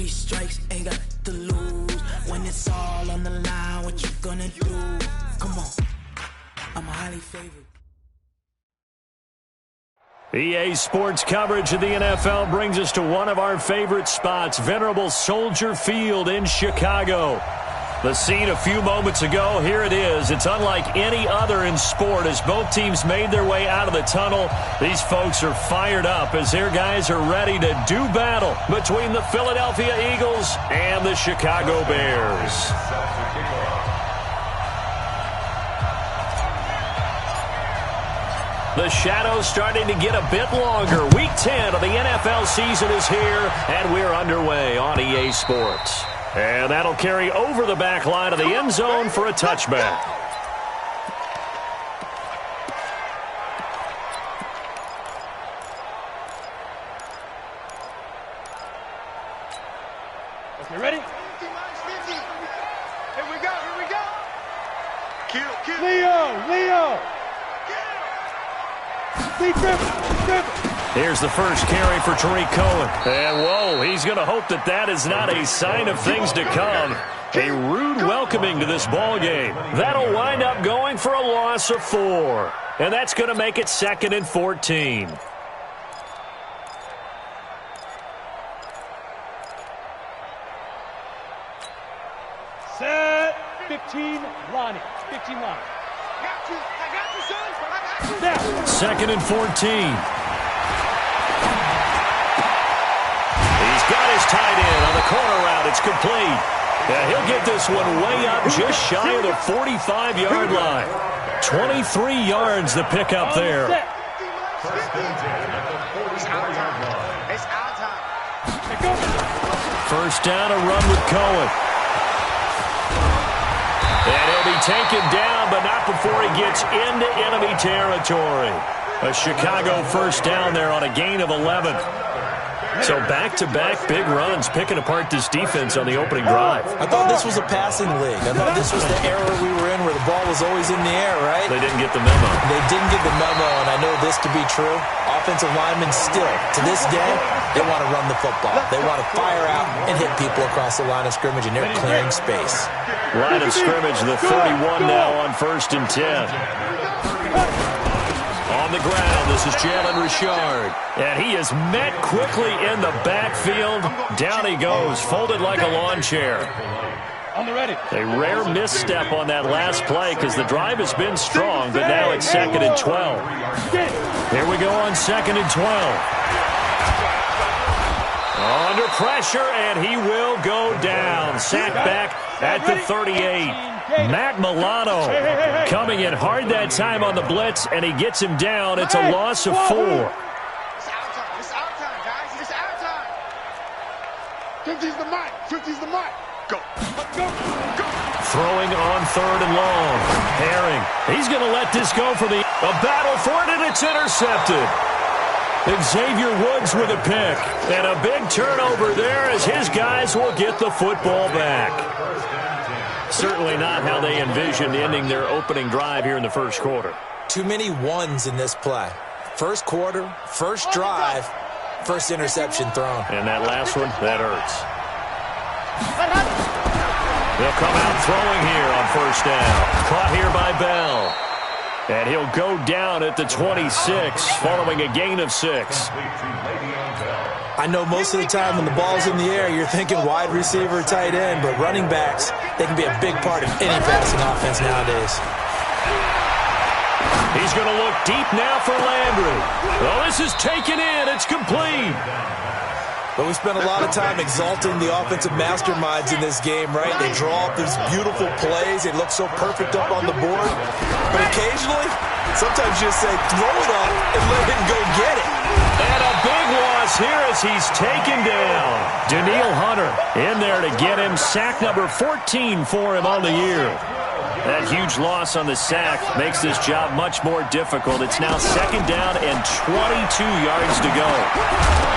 3 strikes, ain't got to lose. When it's all on the line, what you gonna do? Come on, I'm highly favored. EA Sports coverage of the NFL brings us to one of our favorite spots, venerable Soldier Field in Chicago. The scene a few moments ago, here it is. It's unlike any other in sport as both teams made their way out of the tunnel. These folks are fired up as their guys are ready to do battle between the Philadelphia Eagles and the Chicago Bears. The shadow's starting to get a bit longer. Week 10 of the NFL season is here, and we're underway on EA Sports. And that'll carry over the back line of the end zone for a touchback. Okay, ready? 50. Here we go. Kill. Leo. Here's the first carry for Tariq Cohen. And, whoa, he's going to hope that is not a sign of things to come. A rude welcoming to this ball game. That'll wind up going for a loss of 4. And that's going to make it 2nd and 14. Set. 15, Lonnie. 15, Lonnie. I got you, son. Now. 2nd and 14. He's got his tight end on the corner route. It's complete. Yeah, he'll get this one way up just shy of the 45-yard line. 23 yards the pickup there. It's our time. First down, a run with Cohen. And he'll be taken down, but not before he gets into enemy territory. A Chicago first down there on a gain of 11. So back-to-back big runs, picking apart this defense on the opening drive. I thought this was a passing league. I thought this was the era we were in where the ball was always in the air, right? They didn't get the memo. They didn't get the memo, and I know this to be true. Offensive linemen still, to this day, they want to run the football. They want to fire out and hit people across the line of scrimmage, and they're clearing space. Line of scrimmage, the 31 now on 1st and 10. On the ground, this is Jalen Richard. And he is met quickly in the backfield. Down he goes, folded like a lawn chair. On the ready. A rare misstep on that last play because the drive has been strong, but now it's 2nd and 12. Here we go on 2nd and 12. Under pressure, and he will go down. Sacked back at the 38. Matt Milano coming in hard that time on the blitz, and he gets him down. It's a loss of 4. It's our time, guys. It's our time. 50's the mark. 50's the mark. Go. Throwing on 3rd and long. Herring. He's going to let this go for a battle for it, and it's intercepted. Xavier Woods with a pick. And a big turnover there as his guys will get the football back. Certainly not how they envisioned ending their opening drive here in the first quarter. Too many ones in this play. First quarter, first drive, first interception thrown. And that last one, that hurts. They'll come out throwing here on 1st down. Caught here by Bell. And he'll go down at the 26 following a gain of 6. I know most of the time when the ball's in the air, you're thinking wide receiver, tight end, but running backs, they can be a big part of any passing offense nowadays. He's going to look deep now for Landry. Well, this is taken in. It's complete. But we spent a lot of time exalting the offensive masterminds in this game, right? They draw up these beautiful plays. They look so perfect up on the board. But occasionally, sometimes you just say, throw it up and let him go get it. And a big loss here as he's taken down. Daniil Hunter in there to get him. Sack number 14 for him on the year. That huge loss on the sack makes this job much more difficult. It's now 2nd down and 22 yards to go.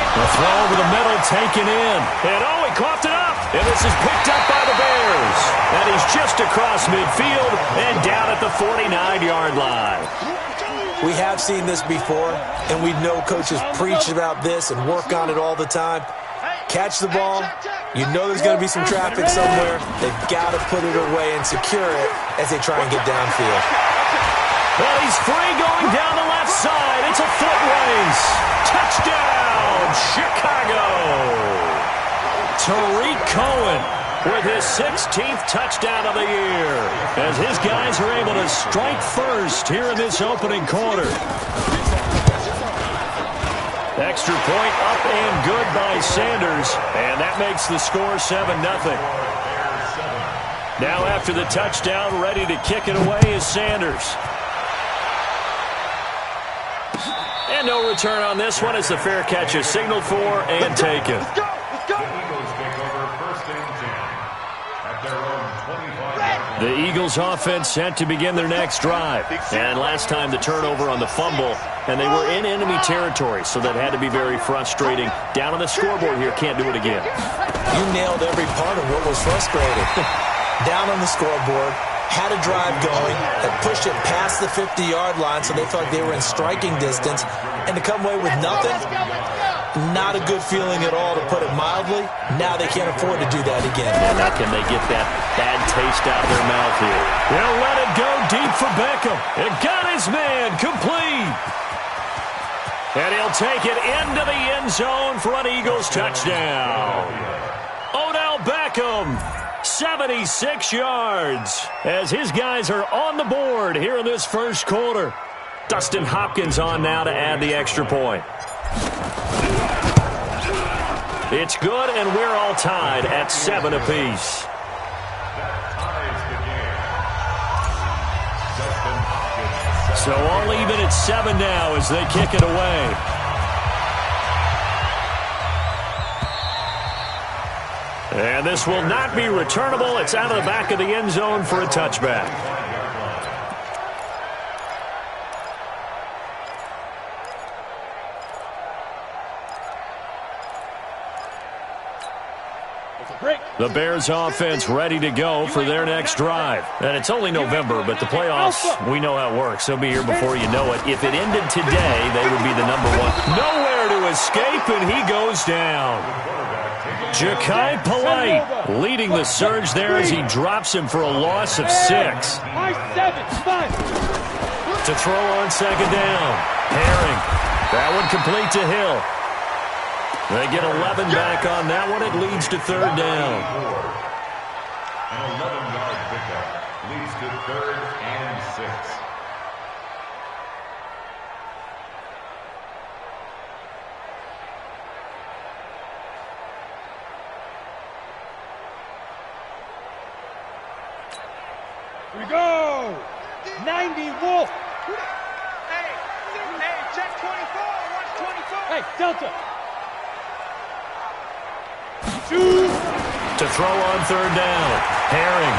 The throw over the middle taken in. And oh, he coughed it up. And this is picked up by the Bears. And he's just across midfield and down at the 49-yard line. We have seen this before, and we know coaches preach about this and work on it all the time. catch the ball. You know there's going to be some traffic somewhere. They've got to put it away and secure it as they try and get downfield. Well, he's free going down the left side. It's a foot race. Touchdown, Chicago. Tariq Cohen with his 16th touchdown of the year as his guys are able to strike first here in this opening quarter. Extra point up and good by Sanders, and that makes the score 7-0. Now after the touchdown, ready to kick it away is Sanders. And no return on this one as the fair catch is signaled for and taken. Let's go! Let's go! The Eagles offense set to begin their next drive. And last time the turnover on the fumble, and they were in enemy territory, so that had to be very frustrating. Down on the scoreboard here, can't do it again. You nailed every part of what was frustrating. Down on the scoreboard, had a drive going, had pushed it past the 50-yard line, so they felt like they were in striking distance, and to come away with nothing, not a good feeling at all, to put it mildly. Now they can't afford to do that again. And now can they get that bad taste out of their mouth here? They'll let it go deep for Beckham. It got his man complete. And he'll take it into the end zone for an Eagles touchdown. Odell Beckham, 76 yards, as his guys are on the board here in this first quarter. Dustin Hopkins on now to add the extra point. It's good, and we're all tied at 7 apiece. So all even at 7 now as they kick it away. And this will not be returnable. It's out of the back of the end zone for a touchback. The Bears offense ready to go for their next drive. And it's only November, but the playoffs, we know how it works. They'll be here before you know it. If it ended today, they would be the number one. Nowhere to escape, and he goes down. Ja'Kai Polite leading the surge there as he drops him for a loss of 6. To throw on second down. Herring. That one complete to Hill. They get 11 back on that one. It leads to third down. An 11-yard pickup leads to 3rd and 6. Here we go! 90 Wolf! Hey, check 24. Watch 24. Hey, Delta! To throw on third down. Herring.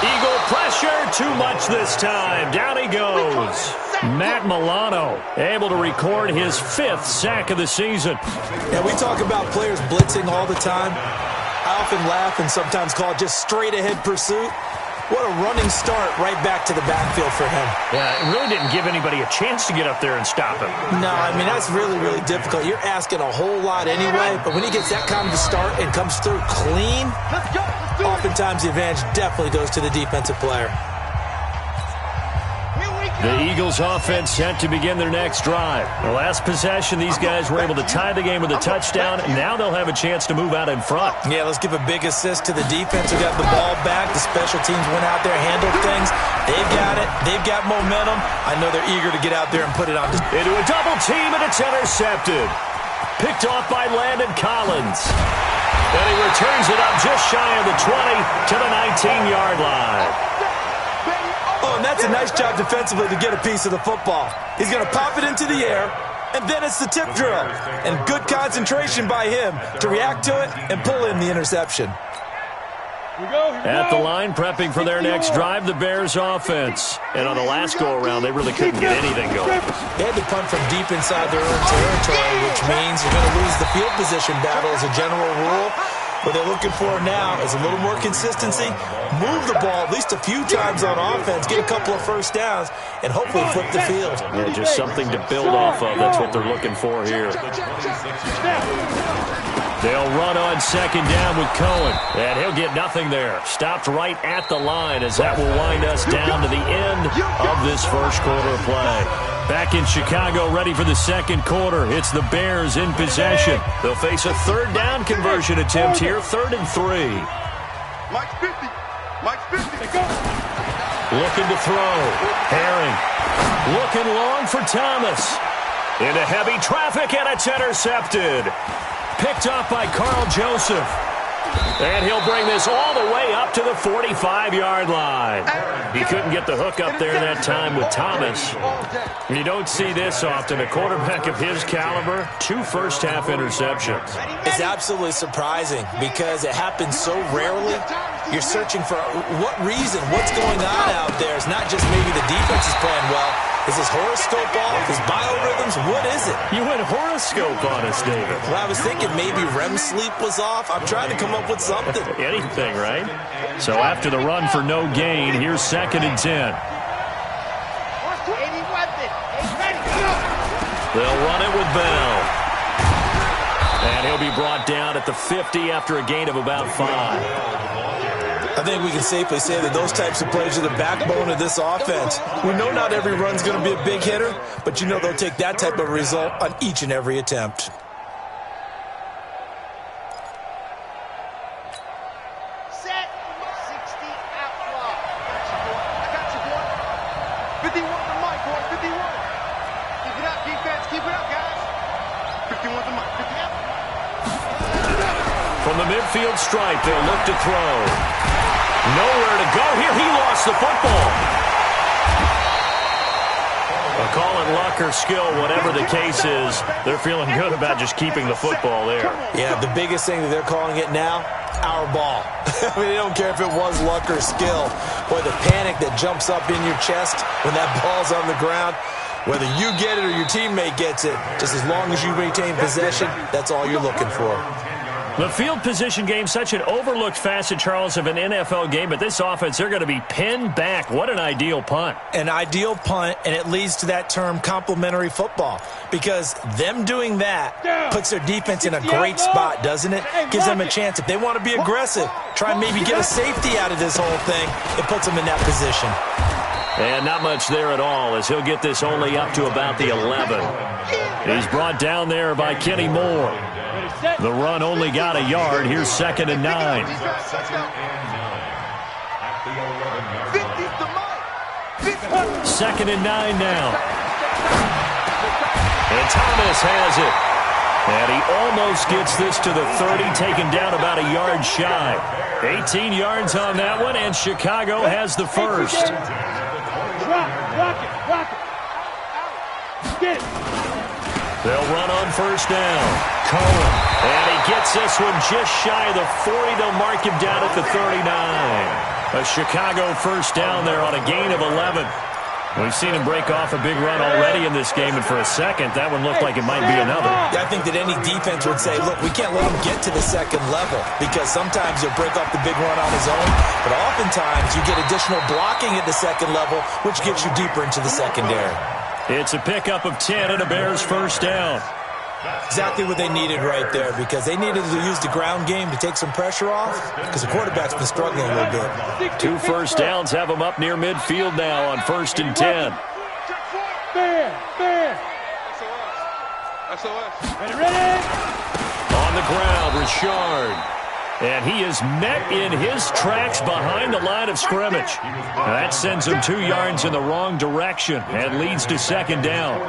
Eagle pressure. Too much this time. Down he goes. Matt Milano able to record his 5th sack of the season. Yeah, we talk about players blitzing all the time. I often laugh and sometimes call it just straight-ahead pursuit. What a running start right back to the backfield for him. Yeah, it really didn't give anybody a chance to get up there and stop him. No, I mean, that's really, really difficult. You're asking a whole lot anyway, but when he gets that kind of a start and comes through clean, oftentimes the advantage definitely goes to the defensive player. The Eagles offense set to begin their next drive. The last possession, these guys were able to tie the game with a touchdown, and now they'll have a chance to move out in front. Yeah, let's give a big assist to the defense who got the ball back. The special teams went out there, handled things. They've got it. They've got momentum. I know they're eager to get out there and put it on. Into a double team, and it's intercepted. Picked off by Landon Collins. And he returns it up just shy of the 20 to the 19-yard line. Oh, and that's a nice job defensively to get a piece of the football. He's going to pop it into the air, and then it's the tip drill. And good concentration by him to react to it and pull in the interception. At the line, prepping for their next drive, the Bears offense. And on the last go-around, they really couldn't get anything going. They had to punt from deep inside their own territory, which means you're going to lose the field position battle as a general rule. What they're looking for now is a little more consistency, move the ball at least a few times on offense, get a couple of first downs, and hopefully flip the field. Yeah, just something to build off of. That's what they're looking for here. They'll run on second down with Cohen, and he'll get nothing there. Stopped right at the line as that will wind us down to the end of this first quarter play. Back in Chicago, ready for the second quarter. It's the Bears in possession. They'll face a third down conversion attempt here, 3rd and 3. Mike's 50. Mike's 50. Looking to throw. Herring. Looking long for Thomas. Into heavy traffic, and it's intercepted. Picked up by Carl Joseph. And he'll bring this all the way up to the 45-yard line. He couldn't get the hook up there that time with Thomas. You don't see this often. A quarterback of his caliber, 2 first-half interceptions. It's absolutely surprising because it happens so rarely. You're searching for what reason, what's going on out there. It's not just maybe the defense is playing well. Is his horoscope off? His biorhythms? What is it? You went horoscope on us, David. Well, I was thinking maybe REM sleep was off. I'm trying to come up with something. Anything, right? So after the run for no gain, here's 2nd and 10. They'll run it with Bell. And he'll be brought down at the 50 after a gain of about 5. I think we can safely say that those types of plays are the backbone of this offense. We know not every run's going to be a big hitter, but you know they'll take that type of result on each and every attempt. Set. 60 out block. I got you, boy. 51 to Mike, boy. 51. Keep it up, defense. Keep it up, guys. 51 to Mike. 50 up. From the midfield stripe, they'll look to throw. Nowhere to go here. He lost the football. Well, call it luck or skill, whatever the case is, they're feeling good about just keeping the football there. Yeah, the biggest thing that they're calling it now, our ball. I mean, they don't care if it was luck or skill. Boy, the panic that jumps up in your chest when that ball's on the ground, whether you get it or your teammate gets it, just as long as you retain possession, that's all you're looking for. The field position game, such an overlooked facet, Charles, of an NFL game, but this offense, they're going to be pinned back. What an ideal punt. An ideal punt, and it leads to that term complementary football, because them doing that puts their defense in a great spot, doesn't it? Gives them a chance. If they want to be aggressive, try and maybe get a safety out of this whole thing, it puts them in that position. And not much there at all, as he'll get this only up to about the 11. He's brought down there by Kenny Moore. The run only got a yard. Here's 2nd and 9. 2nd and 9 now. And Thomas has it. And he almost gets this to the 30, taken down about a yard shy. 18 yards on that one, and Chicago has the first. Rock it. Get it. They'll run on first down. Cohen. And he gets this one just shy of the 40. They'll mark him down at the 39. A Chicago first down there on a gain of 11. We've seen him break off a big run already in this game, and for a second, that one looked like it might be another. Yeah, I think that any defense would say, look, we can't let him get to the second level, because sometimes he'll break off the big run on his own, but oftentimes you get additional blocking at the second level, which gets you deeper into the secondary. It's a pickup of 10 and a Bears first down. Exactly what they needed right there, because they needed to use the ground game to take some pressure off, because the quarterback's been struggling a little bit. 2 first downs have them up near midfield now on 1st and 10. Ready? On the ground, Richard. And he is met in his tracks behind the line of scrimmage. Now that sends him 2 yards in the wrong direction and leads to 2nd down.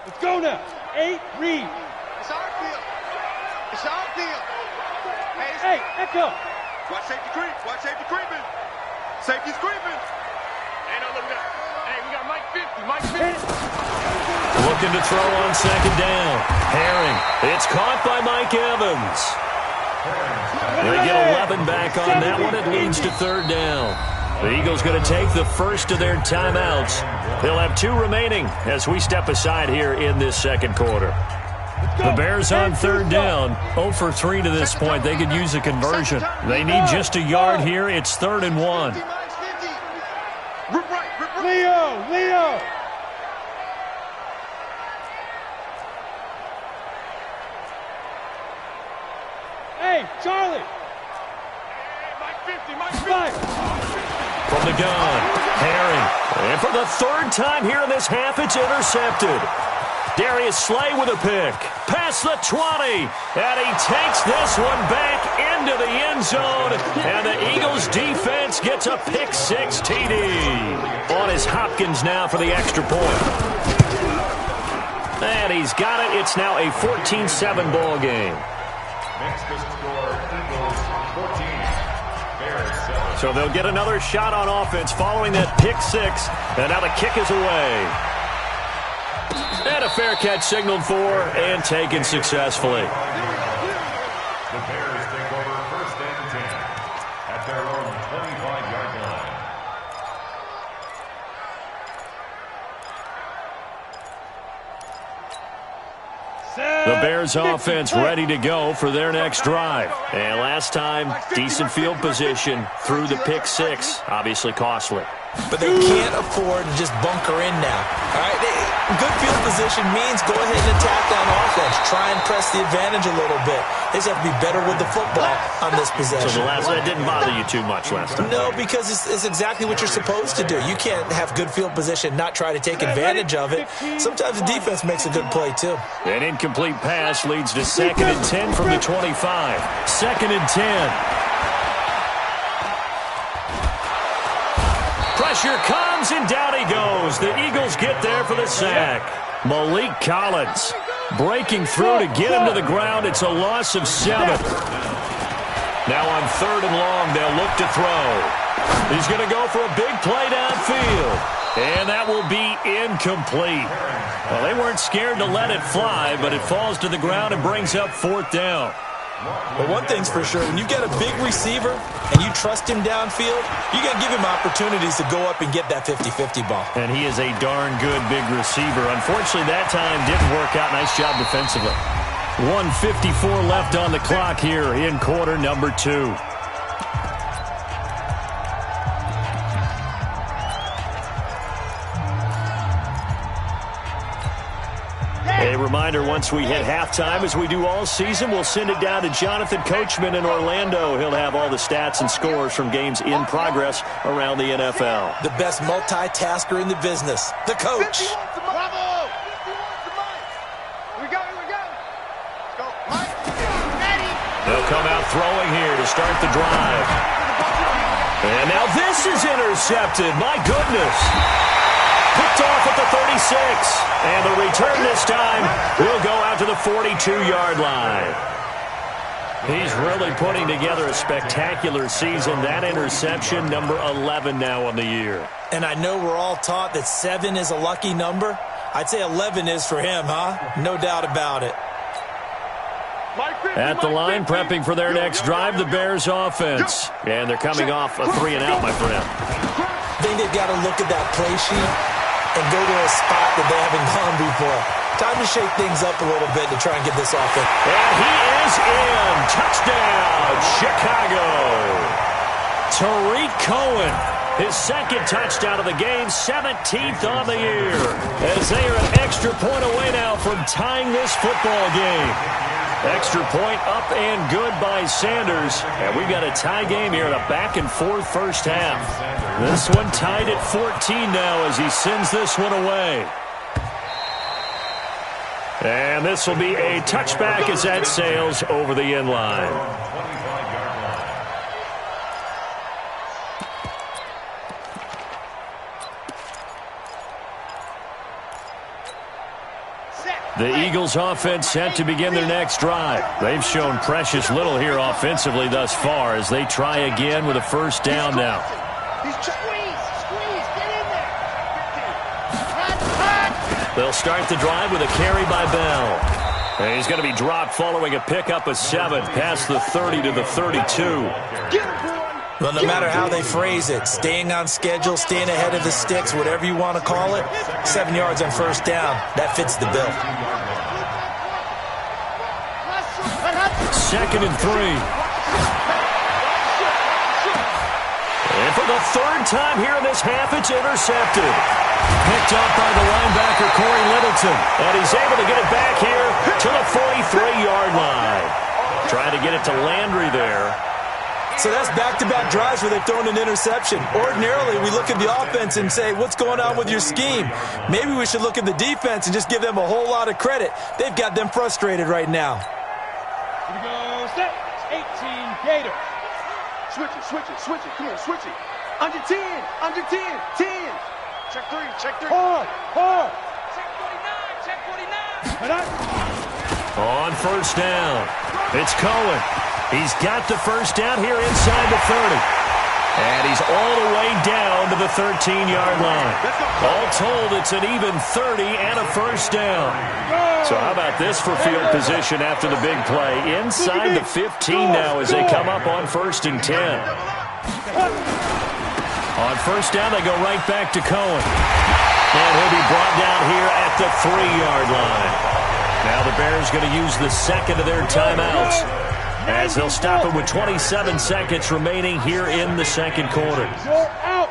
Let's go now. 8, read. It's our deal. It's our deal. Hey, echo. Watch safety creep. Watch safety creeping. Safety's creeping. Ain't no looking up. Hey, we got Mike 50. Mike 50. Looking to throw on 2nd down. Herring. It's caught by Mike Evans. They get 11 back on that one. It leads to 3rd down. The Eagles going to take the first of their timeouts. They'll have 2 remaining as we step aside here in this second quarter. The Bears on third down, 0 for 3 to this point. They could use a conversion. They need just a yard here. It's 3rd and 1. Leo! Hey, Charlie! Mike 50! From the gun, Herring. And for the 3rd time here in this half, it's intercepted. Darius Slay with a pick. Past the 20. And he takes this one back into the end zone. And the Eagles defense gets a pick 6 TD. On is Hopkins now for the extra point. And he's got it. It's now a 14-7 ball game. Makes the score Eagles 14, Bears 7. So they'll get another shot on offense following that pick 6. And now the kick is away. And a fair catch signaled for and taken successfully. The Bears take over 1st and 10 at their own 25-yard line. The Bears offense ready to go for their next drive. And last time, decent field position through the pick 6. Obviously costly. But they can't afford to just bunker in now. All right, good field position means go ahead and attack on offense. Try and press the advantage a little bit. They just have to be better with the football on this possession. So that didn't bother you too much last time? No, because it's exactly what you're supposed to do. You can't have good field position, not try to take advantage of it. Sometimes the defense makes a good play, too. An incomplete pass leads to 2nd and 10 from the 25. 2nd and 10. Pressure comes, and down he goes. The Eagles get there for the sack. Malik Collins breaking through to get him to the ground. It's a loss of 7. Now on 3rd and long, they'll look to throw. He's going to go for a big play downfield. And that will be incomplete. Well, they weren't scared to let it fly, but it falls to the ground and brings up 4th down. But one thing's for sure, when you get a big receiver and you trust him downfield, you got to give him opportunities to go up and get that 50-50 ball. And he is a darn good big receiver. Unfortunately, that time didn't work out. Nice job defensively. 1:54 left on the clock here in quarter number 2. A reminder, once we hit halftime, as we do all season, we'll send it down to Jonathan Coachman in Orlando. He'll have all the stats and scores from games in progress around the NFL. The best multitasker in the business, the coach. Bravo! We go. Let's go. Mike, ready. They'll come out throwing here to start the drive. And now this is intercepted. My goodness. Picked off at the 36. And the return this time will go out to the 42-yard line. He's really putting together a spectacular season. That interception, number 11 now on the year. And I know we're all taught that 7 is a lucky number. I'd say 11 is for him, huh? No doubt about it. At the line, prepping for their next drive, the Bears offense. And they're coming off a 3-and-out, my friend. I think they've got to look at that play sheet and go to a spot that they haven't gone before. Time to shake things up a little bit to try and get this offense. And he is in. Touchdown, Chicago. Tariq Cohen, his 2nd touchdown of the game, 17th on the year. As they are an extra point away now from tying this football game. Extra point up and good by Sanders. And we've got a tie game here in a back-and-forth first half. This one tied at 14 now as he sends this one away. And this will be a touchback as that sails over the end line. The Eagles offense set to begin their next drive. They've shown precious little here offensively thus far as they try again with a 1st down now. Squeeze, get in there. They'll start the drive with a carry by Bell. And he's going to be dropped following a pickup of 7 past the 30 to the 32. Get him, boy. Well, no matter how they phrase it, staying on schedule, staying ahead of the sticks, whatever you want to call it, 7 yards on first down, that fits the bill. 2nd and 3. And for the 3rd time here in this half, it's intercepted. Picked up by the linebacker, Corey Littleton. And he's able to get it back here to the 43-yard line. Trying to get it to Landry there. So that's back-to-back drives where they've thrown an interception. Ordinarily, we look at the offense and say, what's going on with your scheme? Maybe we should look at the defense and just give them a whole lot of credit. They've got them frustrated right now. Here we go, set. 18 Gator. Switch it. Come on, switch it. Under 10, 10. Check 3. Hard. Check 49. And I... On first down, it's Cohen. He's got the first down here inside the 30. And he's all the way down to the 13-yard line. All told, it's an even 30 and a first down. So how about this for field position after the big play? Inside the 15 now as they come up on 1st and 10. On first down, they go right back to Cohen. And he'll be brought down here at the 3-yard line. Now the Bears going to use the second of their timeouts as they'll stop it with 27 seconds remaining here in the second quarter. Out.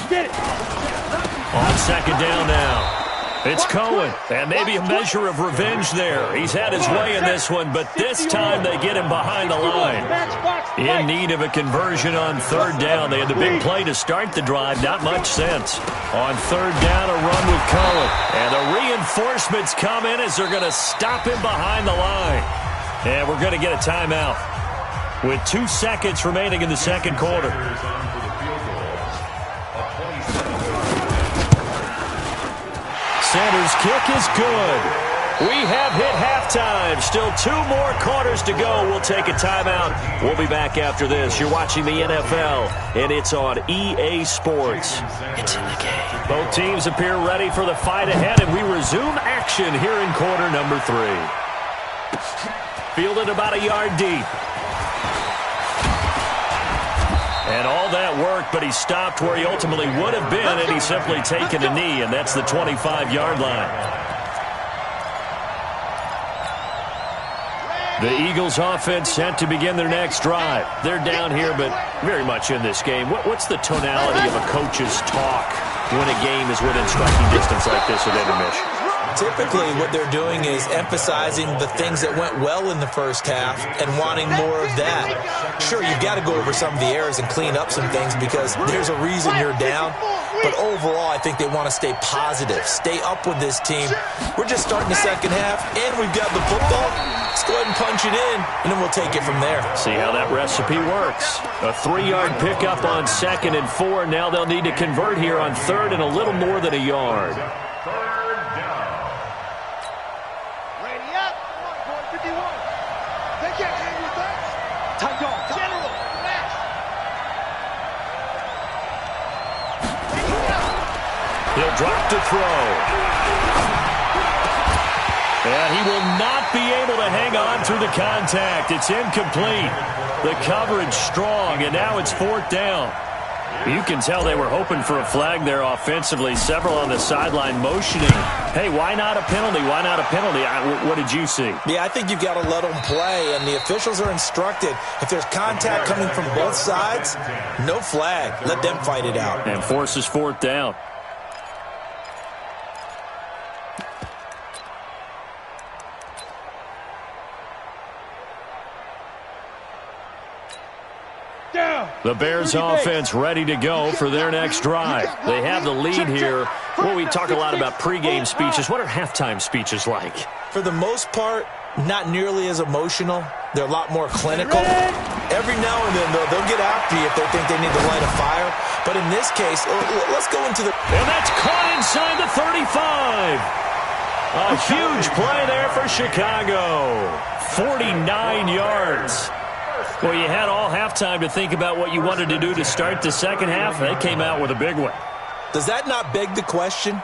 Get it. On second down now. It's Cohen, and maybe a measure of revenge there. He's had his way in this one, but this time they get him behind the line. In need of a conversion on 3rd down. They had the big play to start the drive. Not much sense. On 3rd down, a run with Cullen. And the reinforcements come in as they're going to stop him behind the line. And we're going to get a timeout with 2 seconds remaining in the second quarter. Sanders' kick is good. We have hit halftime. Still 2 more quarters to go. We'll take a timeout. We'll be back after this. You're watching the NFL, and it's on EA Sports. It's in the game. Both teams appear ready for the fight ahead, and we resume action here in quarter number 3. Fielded about a yard deep. And all that work, but he stopped where he ultimately would have been, and he's simply taken a knee, and that's the 25-yard line. The Eagles offense set to begin their next drive. They're down here, but very much in this game. What's the tonality of a coach's talk when a game is within striking distance like this at intermission? Typically, what they're doing is emphasizing the things that went well in the first half and wanting more of that. Sure, you've got to go over some of the errors and clean up some things because there's a reason you're down. But overall, I think they want to stay positive, stay up with this team. We're just starting the second half, and we've got the football. Let's go ahead and punch it in, and then we'll take it from there. See how that recipe works. A 3-yard pickup on 2nd and 4. Now they'll need to convert here on 3rd and a little more than a yard. He'll drop to throw. And he will not be able to hang on through the contact. It's incomplete. The coverage strong, and now it's 4th down. You can tell they were hoping for a flag there offensively. Several on the sideline motioning. Hey, why not a penalty? Why not a penalty? What did you see? Yeah, I think you've got to let them play, and the officials are instructed. If there's contact coming from both sides, no flag. Let them fight it out. And forces 4th down. The Bears offense ready to go for their next drive. They have the lead here. Well, we talk a lot about pregame speeches. What are halftime speeches like? For the most part, not nearly as emotional. They're a lot more clinical. Every now and then, though, they'll get after you if they think they need to light a fire. But in this case, let's go into the... And that's caught inside the 35. A huge play there for Chicago. 49 yards. Well, you had all halftime to think about what you wanted to do to start the second half. They came out with a big one. Does that not beg the question?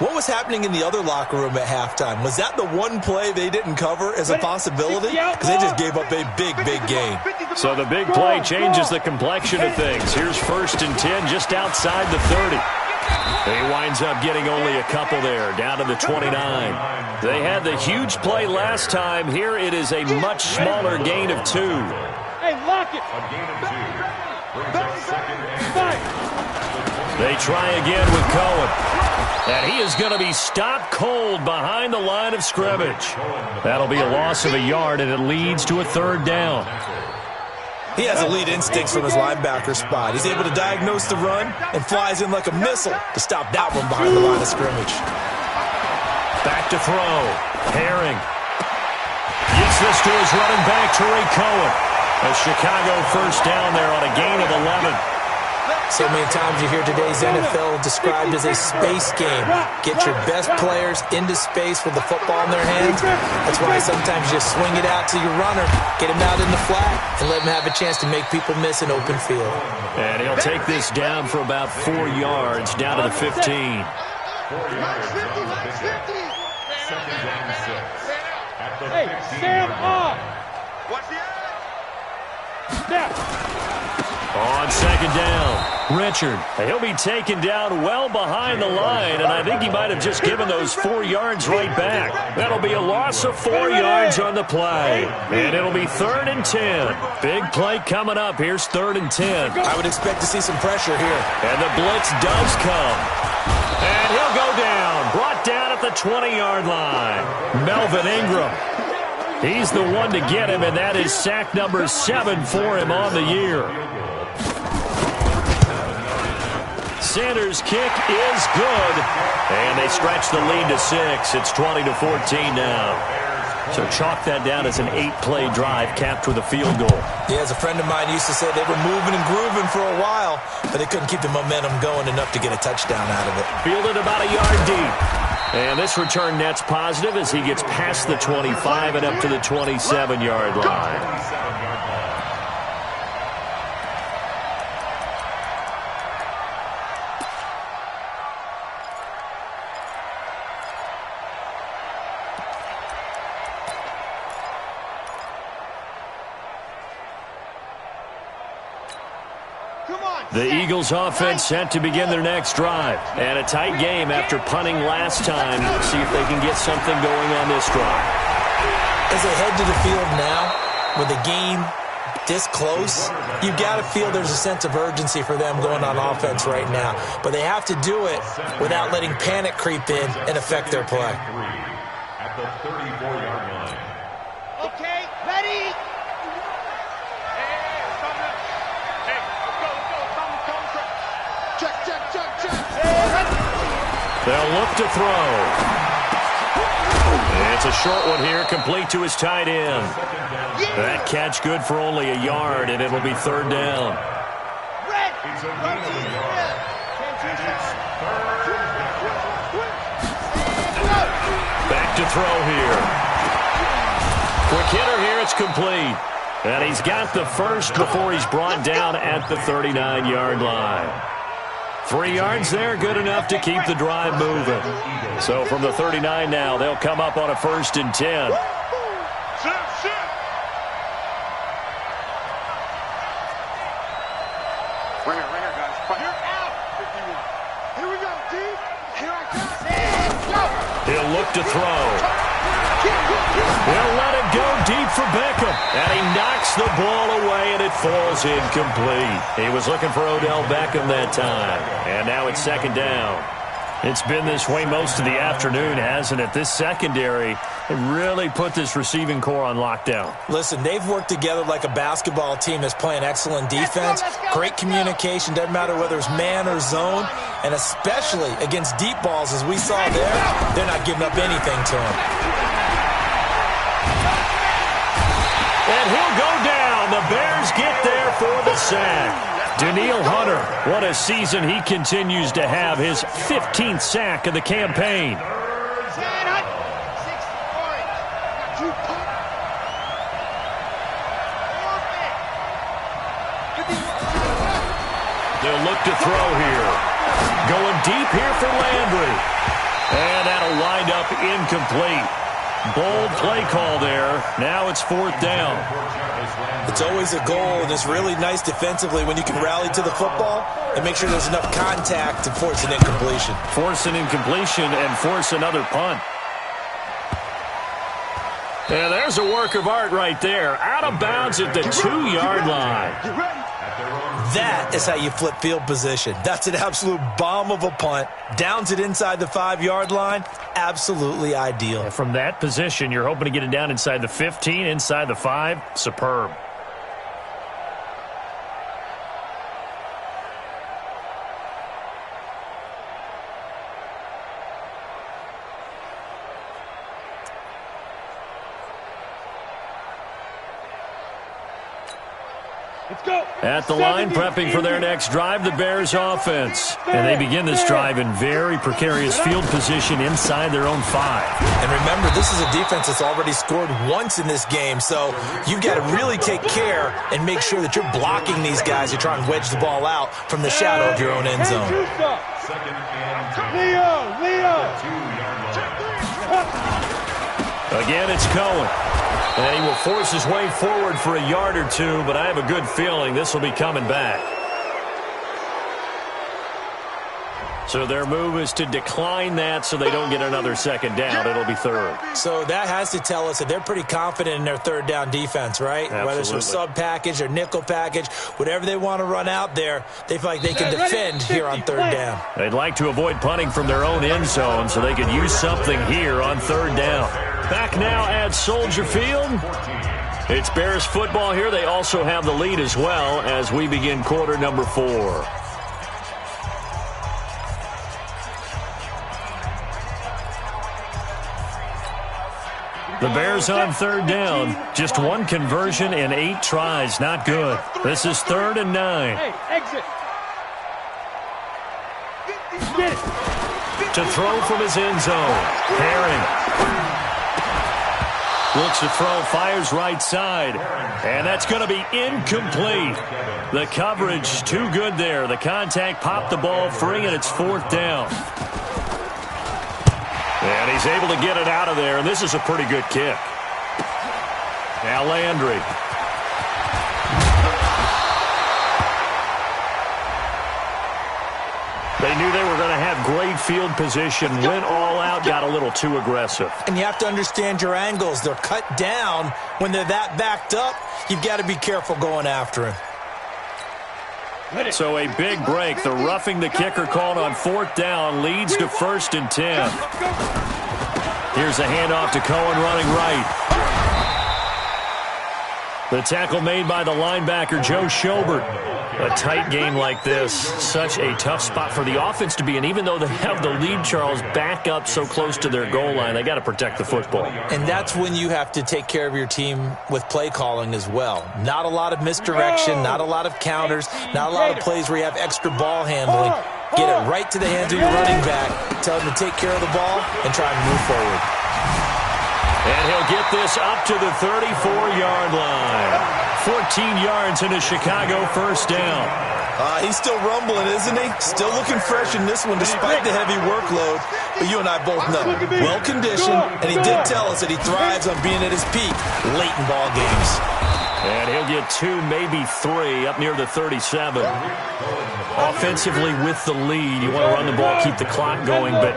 What was happening in the other locker room at halftime? Was that the one play they didn't cover as a possibility? Because they just gave up a big, big gain. So the big play changes the complexion of things. Here's 1st and 10 just outside the 30. He winds up getting only a couple there, down to the 29. They had the huge play last time. Here it is a much smaller gain of 2. Hey, lock it. A gain of 2. Brings up 2nd and 10. They try again with Cohen. And he is going to be stopped cold behind the line of scrimmage. That'll be a loss of a yard, and it leads to a 3rd down. He has elite instincts from his linebacker spot. He's able to diagnose the run and flies in like a missile to stop that one behind the line of scrimmage. Back to throw. Herring. Gets this to his running back, Tariq Cohen. A Chicago 1st down there on a gain of 11. So many times you hear today's NFL described as a space game. Get your best players into space with the football in their hands. That's why sometimes you just swing it out to your runner, get him out in the flat, and let him have a chance to make people miss an open field. And he'll take this down for about 4 yards, down to the 15. 4 yards on the pickup. 2nd and 6. At the 15-yard line. Watch the Snap. On 2nd down, Richard. He'll be taken down well behind the line, and I think he might have just given those 4 yards right back. That'll be a loss of 4 yards on the play, and it'll be 3rd and 10. Big play coming up. Here's 3rd and 10. I would expect to see some pressure here. And the blitz does come. And he'll go down, brought down at the 20-yard line. Melvin Ingram. He's the one to get him, and that is sack number 7 for him on the year. Sanders' kick is good, and they stretch the lead to 6. It's 20-14 now. So chalk that down as an 8-play drive capped with a field goal. Yeah, as a friend of mine used to say, they were moving and grooving for a while, but they couldn't keep the momentum going enough to get a touchdown out of it. Fielded about a yard deep. And this return net's positive as he gets past the 25 and up to the 27-yard line. The Eagles offense set to begin their next drive. And a tight game after punting last time. See if they can get something going on this drive. As they head to the field now, with the game this close, you've got to feel there's a sense of urgency for them going on offense right now. But they have to do it without letting panic creep in and affect their play. At the 34-yard line. Okay, ready? They'll look to throw. It's a short one here, complete to his tight end. That catch good for only a yard, and it'll be 3rd down. It's a gain of a yard. And it's 3rd down. Back to throw here. Quick hitter here, it's complete. And he's got the first before he's brought down at the 39-yard line. 3 yards there, good enough to keep the drive moving. So from the 39 now, they'll come up on a 1st and 10. Right here, guys. You're out. 51. Here we go, D. Here I come. He'll look to throw. They'll let it go deep for Beckham. And he knocks the ball away, and it falls incomplete. He was looking for Odell Beckham that time. And now it's 2nd down. It's been this way most of the afternoon, hasn't it? This secondary really put this receiving core on lockdown. Listen, they've worked together like a basketball team that's playing excellent defense. Great communication, doesn't matter whether it's man or zone. And especially against deep balls, as we saw there, they're not giving up anything to him. And he'll go down. The Bears get there for the sack. Daniil Hunter, what a season he continues to have. His 15th sack of the campaign. They'll look to throw here. Going deep here for Landry. And that'll wind up incomplete. Bold play call there. Now it's 4th down. It's always a goal, and it's really nice defensively when you can rally to the football and make sure there's enough contact to force an incompletion. Force an incompletion and force another punt. And there's a work of art right there. Out of bounds at the 2-yard line. That is how you flip field position. That's an absolute bomb of a punt. Downs it inside the 5-yard line. Absolutely ideal. And from that position, you're hoping to get it down inside the 15, inside the 5. Superb. At the line, prepping for their next drive, the Bears offense. And they begin this drive in very precarious field position inside their own 5. And remember, this is a defense that's already scored once in this game, so you've got to really take care and make sure that you're blocking these guys who try and wedge the ball out from the shadow of your own end zone. Again, it's Cohen. And he will force his way forward for a yard or two, but I have a good feeling this will be coming back. So their move is to decline that so they don't get another 2nd down. It'll be 3rd. So that has to tell us that they're pretty confident in their 3rd down defense, right? Absolutely. Whether it's a sub package or nickel package, whatever they want to run out there, they feel like they can defend here on 3rd down. They'd like to avoid punting from their own end zone so they could use something here on 3rd down. Back now at Soldier Field. It's Bears football here. They also have the lead as well as we begin quarter number 4. The Bears on 3rd down. Just 1 conversion in 8 tries. Not good. This is 3rd and 9. Hey, exit. Get it. To throw from his end zone. Herring. Looks to throw, fires right side. And that's going to be incomplete. The coverage too good there. The contact popped the ball free, and it's 4th down. And he's able to get it out of there, and this is a pretty good kick. Now Landry. They knew they were going to have great field position, went all out, got a little too aggressive. And you have to understand your angles. They're cut down. When they're that backed up, you've got to be careful going after him. So a big break. The roughing the kicker called on 4th down leads to 1st and 10. Here's a handoff to Cohen running right. The tackle made by the linebacker, Joe Schobert. A tight game like this, such a tough spot for the offense to be in. Even though they have the lead, Charles, back up so close to their goal line, they got to protect the football. And that's when you have to take care of your team with play calling as well. Not a lot of misdirection, not a lot of counters, not a lot of plays where you have extra ball handling. Get it right to the hands of your running back, tell him to take care of the ball, and try and move forward. And he'll get this up to the 34-yard line. 14 yards in a Chicago 1st down. He's still rumbling, isn't he? Still looking fresh in this one despite the heavy workload. But you and I both know, well-conditioned, and he did tell us that he thrives on being at his peak late in ball games. And he'll get 2, maybe 3, up near the 37. Offensively with the lead, you want to run the ball, keep the clock going, but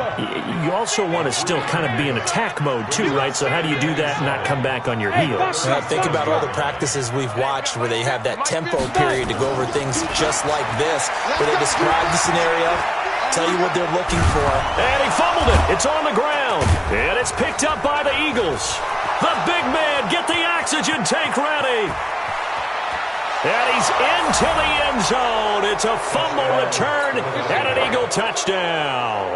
you also want to still kind of be in attack mode too, right? So how do you do that and not come back on your heels? Think about all the practices we've watched where they have that tempo period to go over things just like this, where they describe the scenario, tell you what they're looking for. And he fumbled it. It's on the ground. And it's picked up by the Eagles. The big man, get the oxygen tank ready. And he's into the end zone. It's a fumble return and an Eagle touchdown.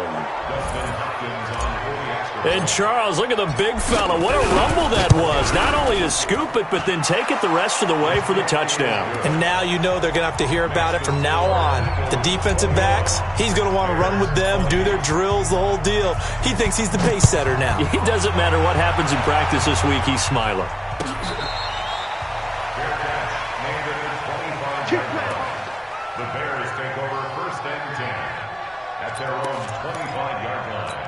And Charles, look at the big fella. What a rumble that was. Not only to scoop it, but then take it the rest of the way for the touchdown. And now you know they're going to have to hear about it from now on. The defensive backs, he's going to want to run with them, do their drills, the whole deal. He thinks he's the pace setter now. It doesn't matter what happens in practice this week, he's smiling. The Bears take over 1st and 10 at their own 25-yard line.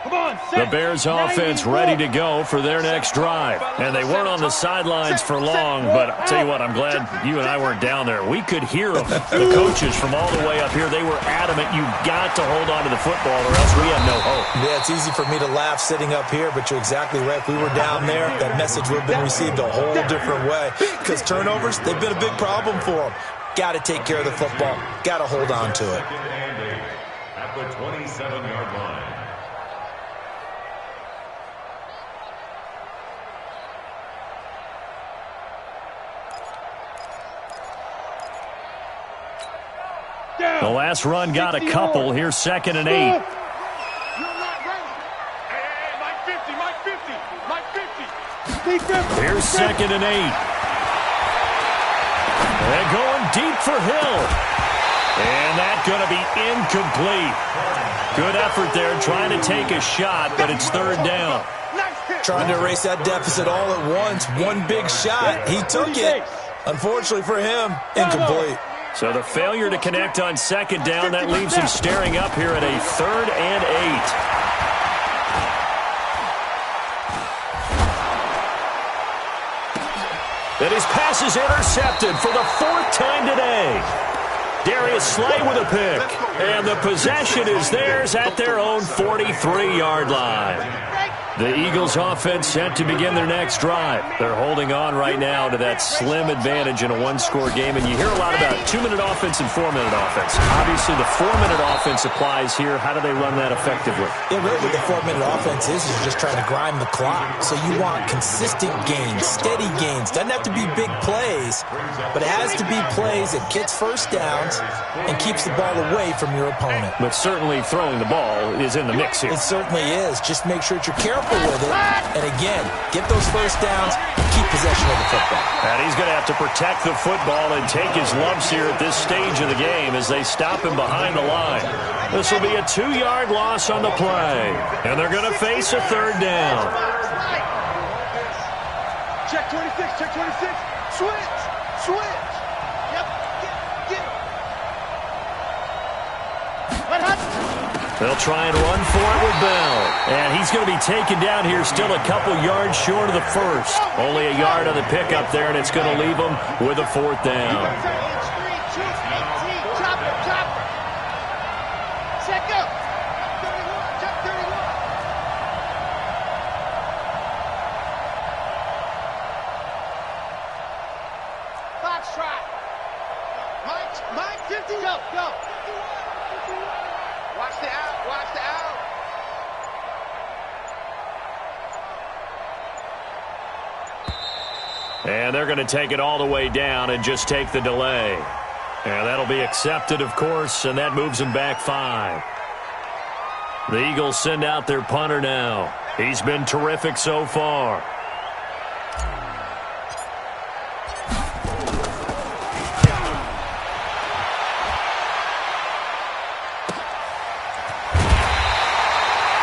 The Bears offense ready to go for their next drive. And they weren't on the sidelines for long, but I'll tell you what, I'm glad you and I weren't down there. We could hear them. The coaches from all the way up here, they were adamant, you've got to hold on to the football or else we have no hope. Yeah, it's easy for me to laugh sitting up here, but you're exactly right. If we were down there, that message would have been received a whole different way. Because turnovers, they've been a big problem for them. Got to take care of the football. Got to hold on to it. At the 27-yard line. The last run got a couple. Here's 2nd and 8. You're not ready. Hey, my 50, my 50, my 50. Here's 2nd and 8. And going deep for Hill. And that's going to be incomplete. Good effort there trying to take a shot, but it's 3rd down. Trying to erase that deficit all at once. One big shot. He took it. Unfortunately for him, incomplete. So the failure to connect on 2nd down, that leaves him staring up here at a 3rd and 8. And his pass is intercepted for the 4th time today. Darius Slay with a pick. And the possession is theirs at their own 43-yard line. The Eagles offense set to begin their next drive. They're holding on right now to that slim advantage in a one-score game. And you hear a lot about 2-minute offense and 4-minute offense. Obviously, the 4-minute offense applies here. How do they run that effectively? Yeah, really what the 4-minute offense is just trying to grind the clock. So you want consistent gains, steady gains. Doesn't have to be big plays, but it has to be plays that gets first downs and keeps the ball away from your opponent. But certainly throwing the ball is in the mix here. It certainly is. Just make sure that you're careful with it. And again, get those first downs, keep possession of the football. And he's going to have to protect the football and take his lumps here at this stage of the game as they stop him behind the line. This will be a 2-yard loss on the play. And they're going to face a 3rd down. Check 26, check 26. Switch, switch. Yep, get. What happened? They'll try and run for it with Bell. And he's going to be taken down here still a couple yards short of the first. Only a yard on the pickup there, and it's going to leave him with a 4th down. Check up. 31, check 31. Foxtrot. Mike 50. Go. Watch the out, watch the out. And they're going to take it all the way down and just take the delay. And that'll be accepted, of course, and that moves them back 5. The Eagles send out their punter now. He's been terrific so far.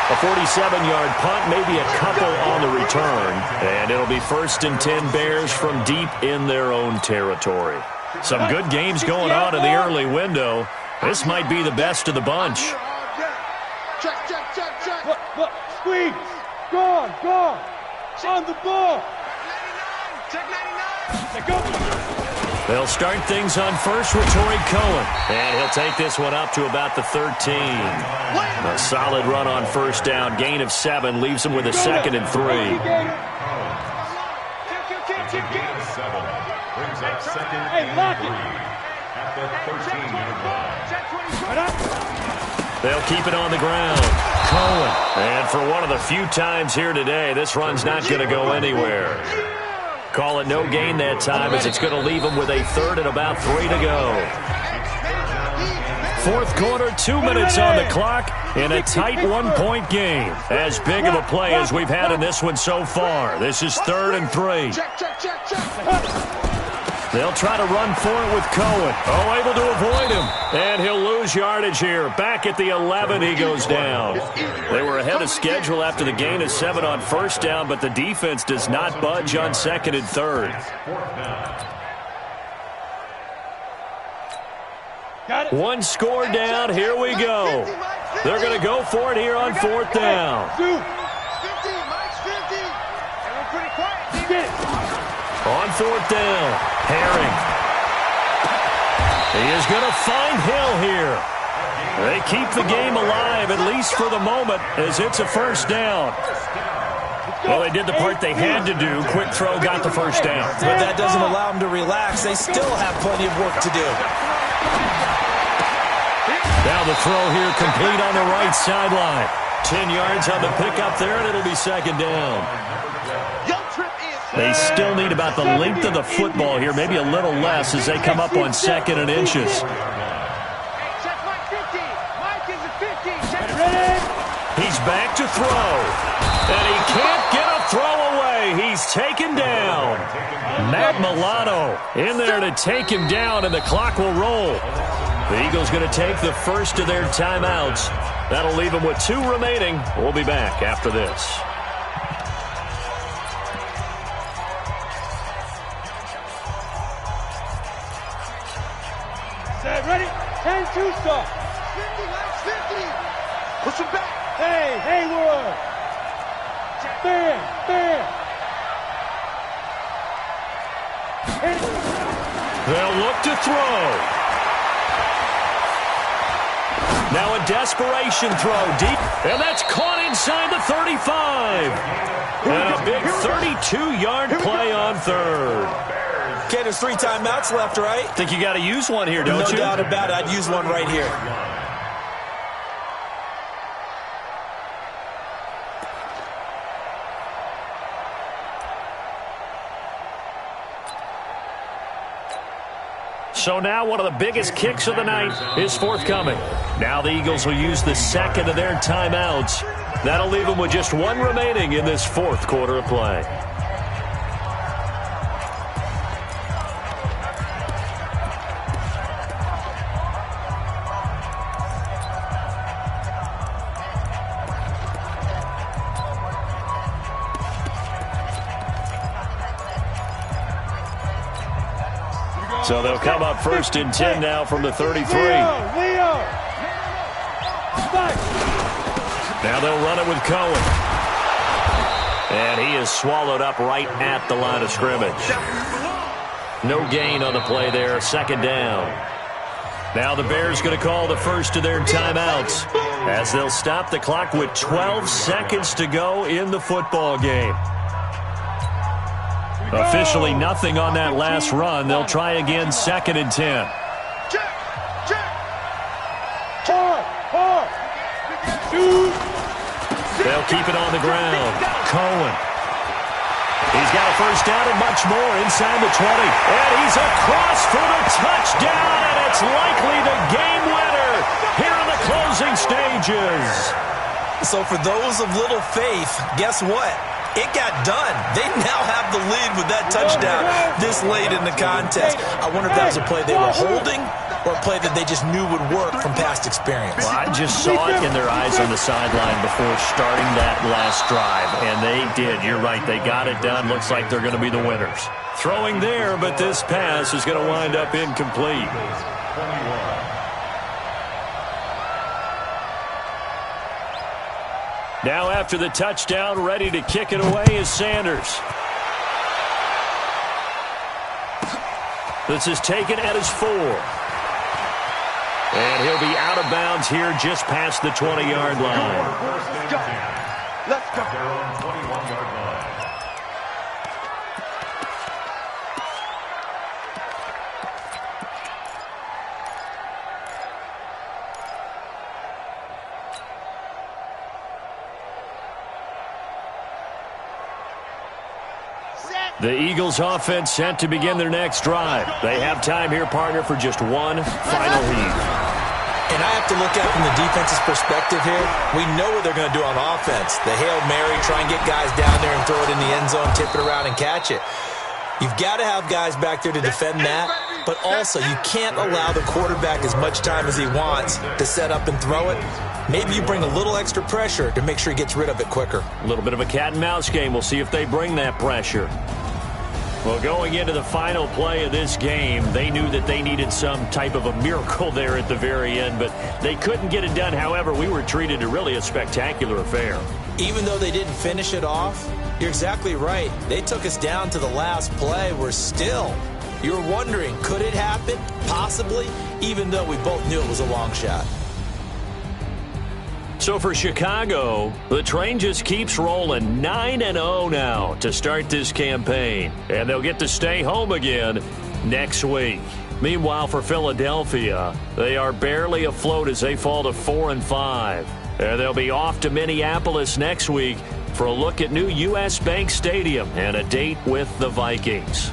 A 47-yard punt, maybe a couple on the return. And it'll be 1st and 10 Bears from deep in their own territory. Some good games going on in the early window. This might be the best of the bunch. Check. Look, squeeze. Gone. On the ball. 99, check 99. Let go. They'll start things on first with Torrey Cohen. And he'll take this one up to about the 13. A solid run on first down. Gain of 7 leaves him with a 2nd and 3. It's a gain of 7. Brings up 2nd Hey, lock and 3 it. at the 13-yard line. They'll keep it on the ground. Cohen. And for one of the few times here today, this run's not going to go anywhere. Call it no gain that time as it's going to leave him with a 3rd and about 3 to go. 4th quarter, 2 minutes on the clock in a tight 1-point game. As big of a play as we've had in this one so far. This is 3rd and 3. Check. They'll try to run for it with Cohen. Oh, able to avoid him. And he'll lose yardage here. Back at the 11, he goes down. They were ahead of schedule after the gain of 7 on first down, but the defense does not budge on 2nd and 3rd. Got it. One score down. Here we go. They're going to go for it here on fourth down. 50, Mike's 50. Everyone pretty quiet. Get it. On fourth down, Herring. He is going to find Hill here. They keep the game alive, at least for the moment, as it's a first down. Well, they did the part they had to do. Quick throw got the first down. But that doesn't allow them to relax. They still have plenty of work to do. Now the throw here complete on the right sideline. 10 yards on the pickup there, and it'll be second down. They still need about the length of the football here, maybe a little less as they come up on second and inches. Check Mike 50. Mike is a 50. Check He's back to throw. And he can't get a throw away. He's taken down. Matt Milano in there to take him down, and the clock will roll. The Eagles going to take the first of their timeouts. That'll leave them with 2 remaining. We'll be back after this. Set, ready? 10-2 stop. 50, Mike's 50. Push him back. Hey, Hayward. Bam. They'll look to throw. Now a desperation throw deep, and that's caught inside the 35. And a big 32-yard play on third. Okay, there's 3 timeouts left, right? Think you got to use one here, don't you? No doubt about it. I'd use one right here. So now one of the biggest kicks of the night is forthcoming. Now the Eagles will use the second of their timeouts. That'll leave them with just 1 remaining in this fourth quarter of play. So they'll come up first and 10 now from the 33. Leo. Now they'll run it with Cohen. And he is swallowed up right at the line of scrimmage. No gain on the play there, second down. Now the Bears going to call the first of their timeouts as they'll stop the clock with 12 seconds to go in the football game. Officially nothing on that last run. They'll try again, second and 10. They'll keep it on the ground. Cohen. He's got a first down and much more inside the 20. And he's across for the touchdown, and it's likely the game winner here in the closing stages. So for those of little faith, guess what? It got done. They now have the lead with that touchdown this late in the contest. I wonder if that was a play they were holding or a play that they just knew would work from past experience. Well, I just saw it in their eyes on the sideline before starting that last drive, and they did. You're right. They got it done. Looks like they're going to be the winners. Throwing there, but this pass is going to wind up incomplete. Now after the touchdown, ready to kick it away is Sanders. This is taken at his 4. And he'll be out of bounds here just past the 20-yard line. Let's go. Their own 21-yard line. The Eagles offense set to begin their next drive. They have time here, partner, for just one final heave. And I have to look at it from the defense's perspective here. We know what they're going to do on offense. The Hail Mary, try and get guys down there and throw it in the end zone, tip it around and catch it. You've got to have guys back there to defend that, but also you can't allow the quarterback as much time as he wants to set up and throw it. Maybe you bring a little extra pressure to make sure he gets rid of it quicker. A little bit of a cat and mouse game. We'll see if they bring that pressure. Well, going into the final play of this game, they knew that they needed some type of a miracle there at the very end, but they couldn't get it done. However, we were treated to really a spectacular affair. Even though they didn't finish it off, you're exactly right. They took us down to the last play. You were wondering, could it happen? Possibly, even though we both knew it was a long shot. So for Chicago, the train just keeps rolling 9-0 now to start this campaign. And they'll get to stay home again next week. Meanwhile, for Philadelphia, they are barely afloat as they fall to 4-5. And they'll be off to Minneapolis next week for a look at new U.S. Bank Stadium and a date with the Vikings.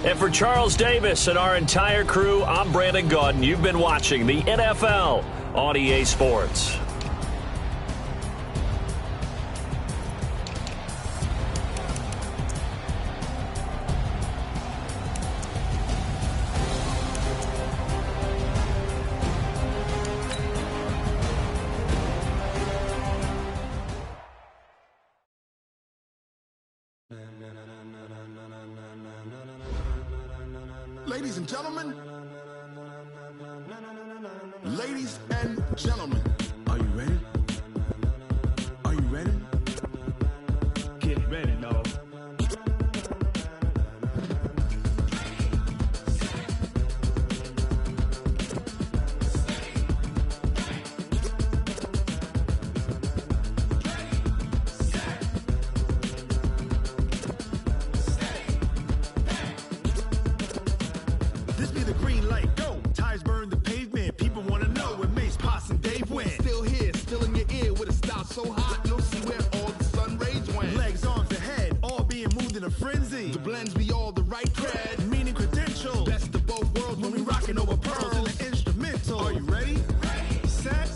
And for Charles Davis and our entire crew, I'm Brandon Gaudin. You've been watching the NFL on EA Sports. Ladies and gentlemen, ladies and gentlemen, are you ready? Are you ready? Get ready, dog. This be the green light, go. Tires burn the pavement. People want to know where Mace, Potts, and Dave went. Still here, still in your ear with a style so hot, you'll see where all the sun rays went. Legs, arms, and head, all being moved in a frenzy. The blends be all the right cred, meaning credentials. Best of both worlds when we rocking over pearls in the instrumental. Are you ready? Set,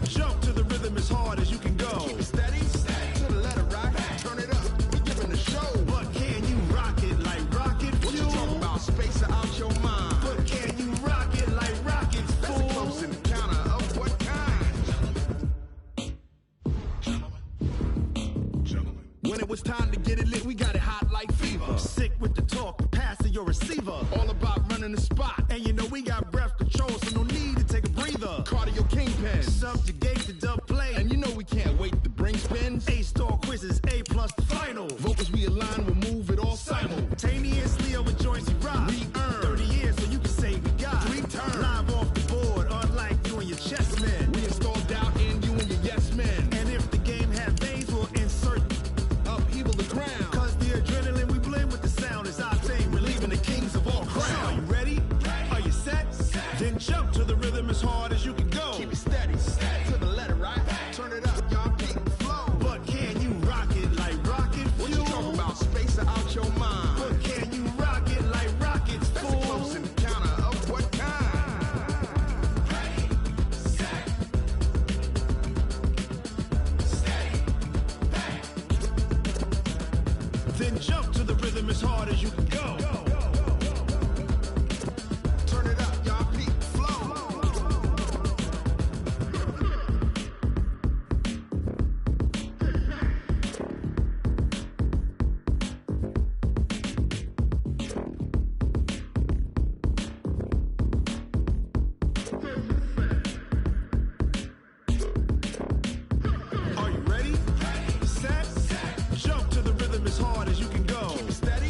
jump to the rhythm as hard as you can go. Keep it steady, to the letter rock, turn it up, we giving the show. But can you rock it like rocket fuel? What you talking about, space out your mind? But can you rock it like rockets, fool? That's a close encounter of what kind? Gentlemen. When it was time to get it lit, we got it hot like fever. Sick with the talk, passing your receiver. All about running the spot. And you know we got breath control, so no need to take a breather. Cardio kingpin, subjugate the dub play. And you know we can't wait to bring spins. A-star quizzes, A+ the final. Vocals we align, we'll move it all simultaneously over joints we rock. We earn 30 years, so you can say we got 3 turns. Live off the board, unlike you and your chess men. We installed doubt in you and your yes men. And if the game had veins, we'll insert upheaval the ground. Cause the adrenaline we blend with the sound is our thing. We're leaving the kings of all crowns. Are you ready? Are you set? Then jump to the rhythm as hard as you can go. Keep it steady, to the letter right. Turn it up, y'all keep the flow. But can you rock it like rocket fuel? What you talking about, space out your mind? But can you rock it like rockets, fool? That's a close encounter of what kind? Then jump to the rhythm as hard as you can go. Turn it up, y'all peak flow. Are you ready? Set, jump to the rhythm as hard as you can go. Keep it steady,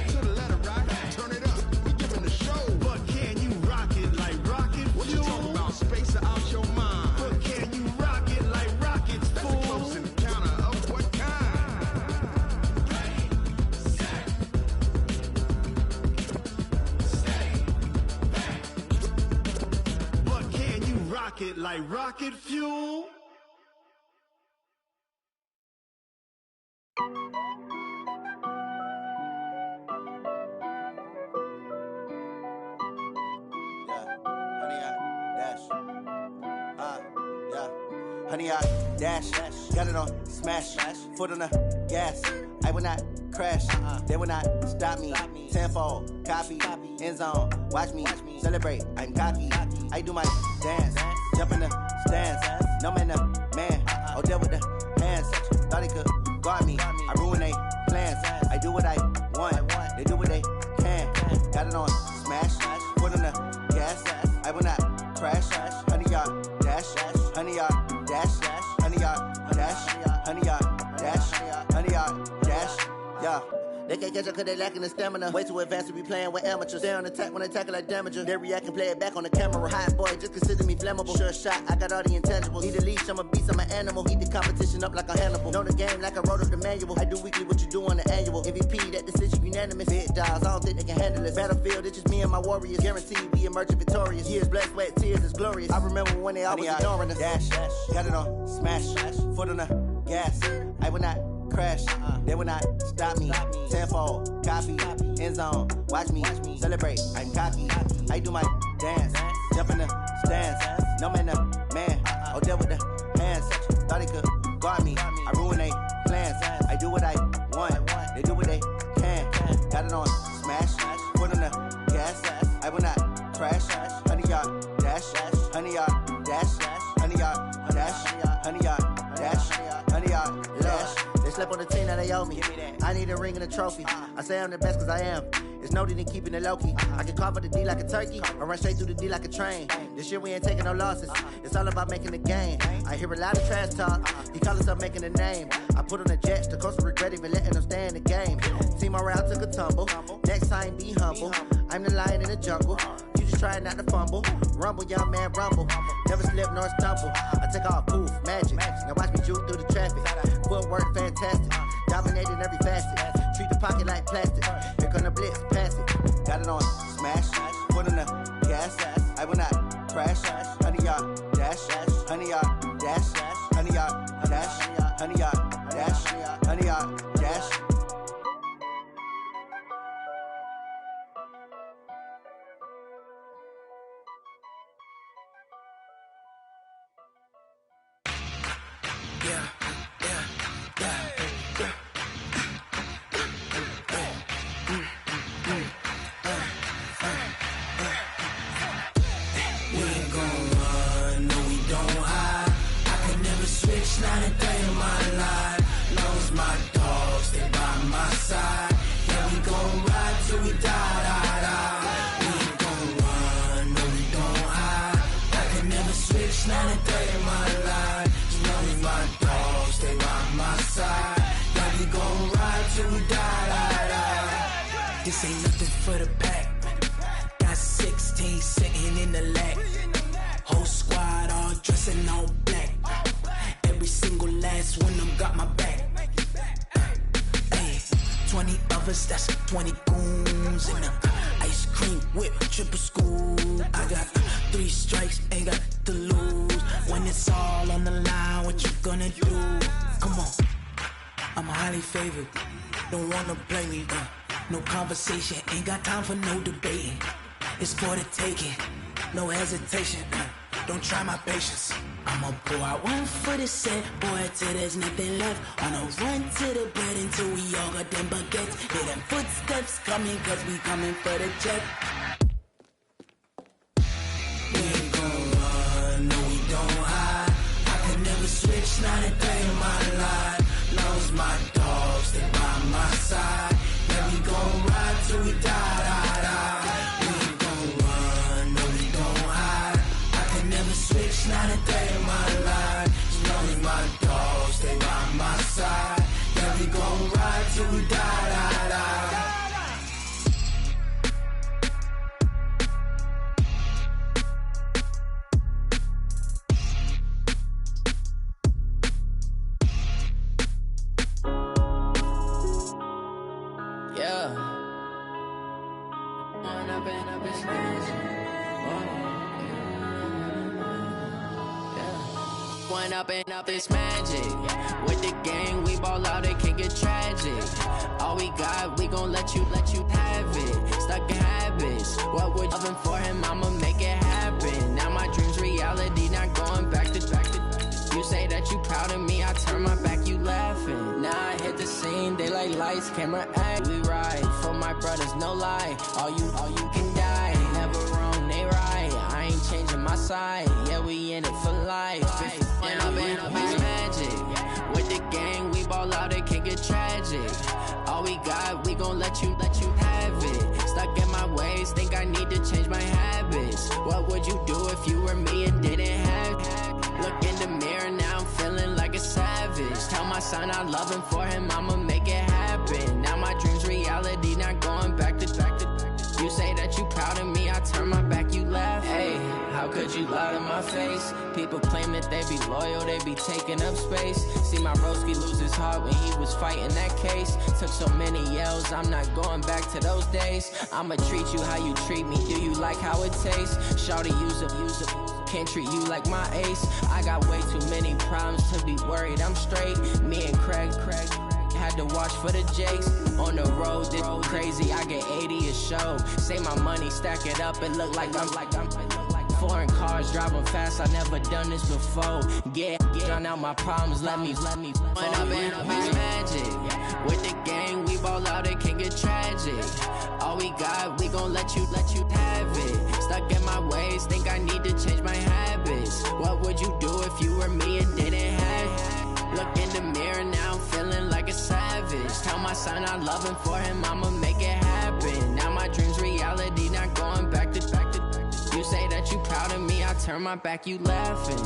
to the letter right. Turn it up, we giving the show. But can you rock it like rocket fuel? What you talking about, space out your mind? But can you rock it like rockets, fool? That's a close encounter of what kind? But can you rock it like rocket fuel? Honey, I dash, got it on smash, foot on the gas. I will not crash, they will not stop me. Tenfold, copy, end zone, watch me celebrate. I'm cocky, I do my dance, jump in the stands. No man, the man, oh, deal with the hands. Thought he could guard me, I ruin they plans. I do what I want, they do what they can. Got it on smash, foot on the gas. I will not crash. 100-yard dash, 100-yard dash, 100-yard dash, 100-yard dash, 100-yard dash. Yeah. They can't catch up cause they lacking the stamina. Way too advanced to be playing with amateurs. Stay on attack when they tackle like damager. They react and play it back on the camera. Hot boy, just consider me flammable. Sure shot, I got all the intangibles. Need a leash, I'm a beast, I'm an animal. Heat the competition up like a Hannibal. Know the game like I wrote up the manual. I do weekly what you do on the annual. MVP, that decision unanimous. Big dogs, I don't think they can handle it. Battlefield, it's just me and my warriors. Guaranteed we emerging victorious. Years, blood, sweat, tears, it's glorious. I remember when they always ignoring us. Dash, got it on smash, foot on the gas. I will not crash, they will not stop me. Tenfold, copy, end zone, watch me celebrate. I'm cocky, I do my dance, jump in the stands. No man, the man, oh, there with the hands. Thought he could guard me, I ruin they plans. I do what I want, they do what they can. Got it on smash, foot on the gas. I will not crash. 100-yard dash, 100-yard dash, 100-yard dash, 100-yard dash, 100-yard dash. They slept on the team that they owe me. I need a ring and a trophy. I say I'm the best cause I am. It's noted in keeping it low-key. I can carve up the D like a turkey or run straight through the D like a train. This year we ain't taking no losses. It's all about making the game. I hear a lot of trash talk. He call himself making a name. I put on the jets. The coach will regret even letting them stay in the game. Team morale took a tumble. Next time be humble. I'm the lion in the jungle. You just try not to fumble. Rumble, young man, rumble. Never slip nor stumble. I take off, poof, magic. Now watch me juke through the traffic. Footwork fantastic. Dominating every facet. Treat the pocket like plastic. Here come the blitz, pass it. Got it on smash. Foot on the gas. I will not crash. 100-yard dash. 100-yard dash. 100-yard dash. 100-yard dash. 100-yard dash. Not a day in my life. Knows my dogs, they by my side. Yeah, we gon' ride till we die. We ain't gon' run, no, we don't hide. I can never switch, not a day in my life. Knows my dogs, they by my side. Yeah, we gon' ride till we die. This ain't nothing for the pack. Got 16 sitting in the lap. Whole squad all dressing all black. Every single last one of them got my back. Hey, 20 of us, that's 20 goons. And ice cream whip, triple scoop. I got 3 strikes, ain't got to lose. When it's all on the line, what you gonna do? Come on, I'm highly favored. Don't wanna play me, no conversation, ain't got time for no debating. It's for the taking, no hesitation. Don't try my patience. I'ma pull out one for the set, boy, till there's nothing left. On a run to the bread until we all got them baguettes. Hear them footsteps coming, cause we coming for the jet. We ain't gon' run, no, we don't hide. I could never switch, not a day in my life. Knows my dogs, they by my side. Yeah, we gon' ride till we die. We ain't gon' run, no, we don't hide. I could never switch, not a day in my life. As long as my dogs, they by my side. Yeah, we gon' ride till we die. Up this magic. With the gang, we ball out, it can get tragic. All we got, we gon' let you have it. Stuck in habits. What would loving for him? I'ma make it happen. Now my dreams reality, not going back to. You say that you proud of me, I turn my back, you laughing. Now I hit the scene, they like lights, camera, act. We ride for my brothers, no lie. All you can die. Never wrong, they right. I ain't changing my side. Yeah, we in it for life. Up it's magic. With the gang, we ball out, it can get tragic. All we got, we gon' let you have it. Stuck in my ways, think I need to change my habits. What would you do if you were me and didn't have it? Look in the mirror, now I'm feeling like a savage. Tell my son I love him, for him I'ma make it happen. Now my dream's reality, not going back to. You say that you proud of me, I turn my back, you laugh. Hey, how could you lie to my face? People claim that they be loyal, they be taking up space. See my broski lose his heart when he was fighting that case. Took so many yells, I'm not going back to those days. I'ma treat you how you treat me, do you like how it tastes? Shawty, use up, can't treat you like my ace. I got way too many problems to be worried, I'm straight. Me and Craig had to watch for the Jakes. On the road, this crazy, I get 80 a show. Say my money, stack it up, it look like I'm foreign cars, driving fast, I never done this before. Get drown out my problems, let me When I've been up is magic. With the gang, we ball out, it can get tragic. All we got, we gon' let you have it. Stuck in my ways, think I need to change my habits. What would you do if you were me and didn't have it? Look in the mirror, now I'm feeling like a savage. Tell my son I love him, for him I'ma make it happen. Now my dream's reality, not going back to. You say that you proud of me, I turn my back, you laughing.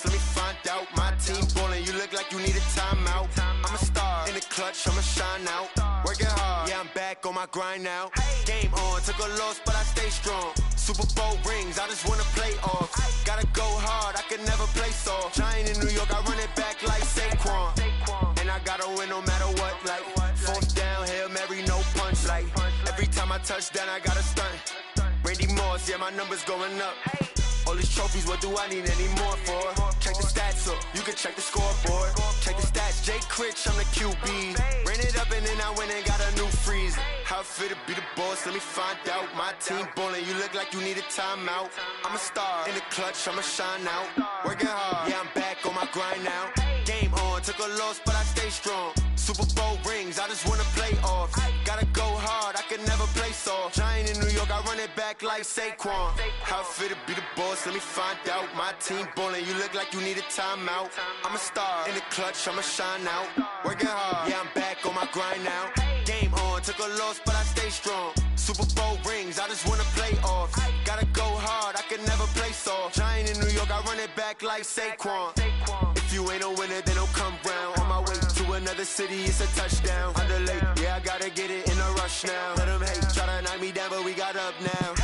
Let me find out. My team ballin', you look like you need a timeout. I'm a star in the clutch, I'ma shine out. Working hard, yeah, I'm back on my grind now. Game on, took a loss, but I stay strong. Super Bowl rings, I just wanna play off. Gotta go hard, I can never play soft. Giant in New York, I run it back like Saquon. And I gotta win no matter what, like fourth down, Hail Mary, no punch. Like every time I touch down, I gotta stunt. Randy Moss, yeah, my numbers going up. All these trophies, what do I need any more for? Check the stats up, you can check the scoreboard. Check the stats, Jake Critch, I'm the QB. Ran it up and then I went and got a new freeze. How it feel to be the boss, let me find out. My team ballin', you look like you need a timeout. I'm a star in the clutch, I'ma shine out. Working hard, yeah, I'm back on my grind now. Game on, took a loss, but I stay strong. Super Bowl rings, I just wanna play off. Gotta go hard, I can never play soft. Giant in New York, I run it back like Saquon. How it feel to be the boss, let me find out. My team ballin', you look like you need a timeout. I'm a star in the clutch, I'ma shine out. Working hard, yeah, I'm back on my grind now. Game on, took a loss, but I stay strong. Super Bowl rings, I just wanna play off. Gotta go hard, I can never play soft. Giant in New York, I run it back like Saquon. If you ain't a winner, then don't come round. On my way to another city, it's a touchdown. Underlay, yeah, I gotta get it in a rush now. Let them hate, try to knock me down, but we got up now.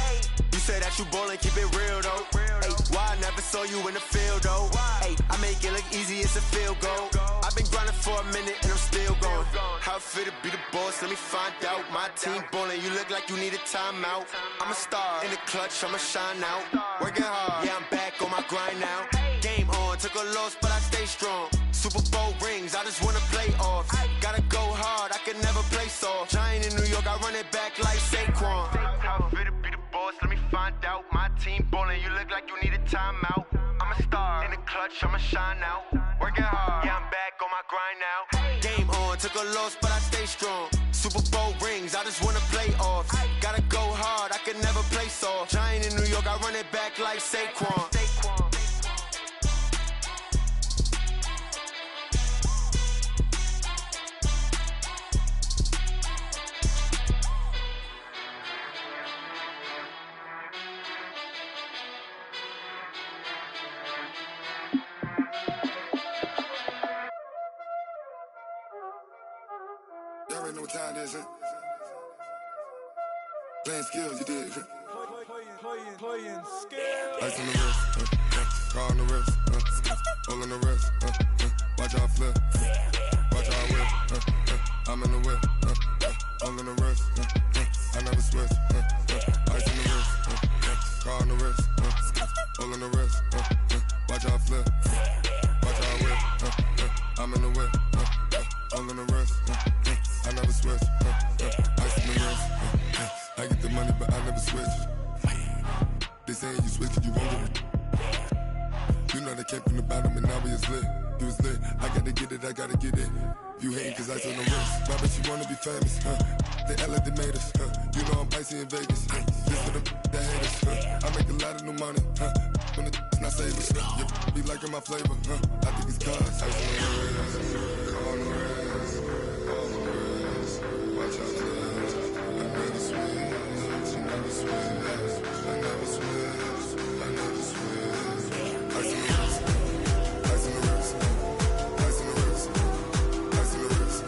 You say that you ballin', keep it real though. Hey, why I never saw you in the field though? Hey, I make it look easy, it's a field goal. I've been grinding for a minute and I'm still going. How it feel to be the boss, let me find out. My team ballin', you look like you need a timeout. I'm a star in the clutch, I'ma shine out. Working hard, yeah, I'm back on my grind now. Game on, took a loss, but I stay strong. Super Bowl rings, I just wanna play off. Gotta go hard, I can never play soft. Giant in New York, I run it back like Saquon. How it feel to be the boss, let me find out. My team ballin', you look like you need a timeout. I'm a star in the clutch, I'ma shine out. Working hard, yeah, I'm back on my grind now. Game on, took a loss, but I stay strong. Super Bowl rings, I just wanna play off. Gotta go hard, I can never play soft. Giant in New York, I run it back like Saquon. Y'all already know what time it is, huh? Playing skills, you did. Playing skills. Ice on the wrist, car on the wrist, all on the wrist, watch out flip, watch out whip, I'm in the whip, all on the wrist, I never switch, ice on the wrist, car on the wrist, all on the wrist, watch out flip, watch out whip, I'm in the whip, all on the wrist, I never switch, ice on the wrist, I get the money but I never switch. They say you switch, you hating cause ice on the wrist. My bitch, she wanna be famous, They act like they made us, You know I'm icy in Vegas, This for the haters, I make a lot of new money, When it's not savers, You be liking my flavor, I think it's cause. Ice on the wrist, on the wrist, on the wrist. Watch out for this. I never switch, I never switch, I never switch, I never switch. Ice on the wrist, ice on the wrist, ice on the wrist, ice on the wrist, ice on the wrist.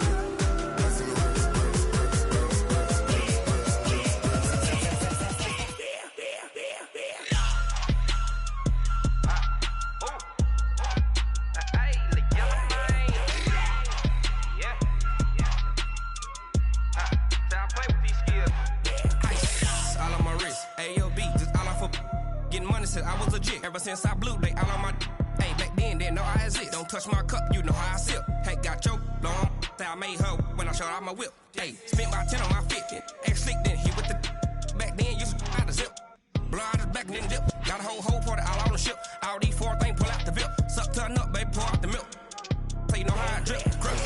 I was legit. Ever since I blew, they all on my hey, back then, didn't know I exist. Don't touch my cup, you know how I sip. Hey, got your long, say I made her when I showed out my whip. Hey, spent my 10 on my 50. Ex-slick, then hit with the back then, used to out the zip. Blow out his back and then dip. Got a whole party all on the ship. All these 4 things, pull out the VIP. Suck, turn up, baby, pour out the milk. So you know how I drip. Crush.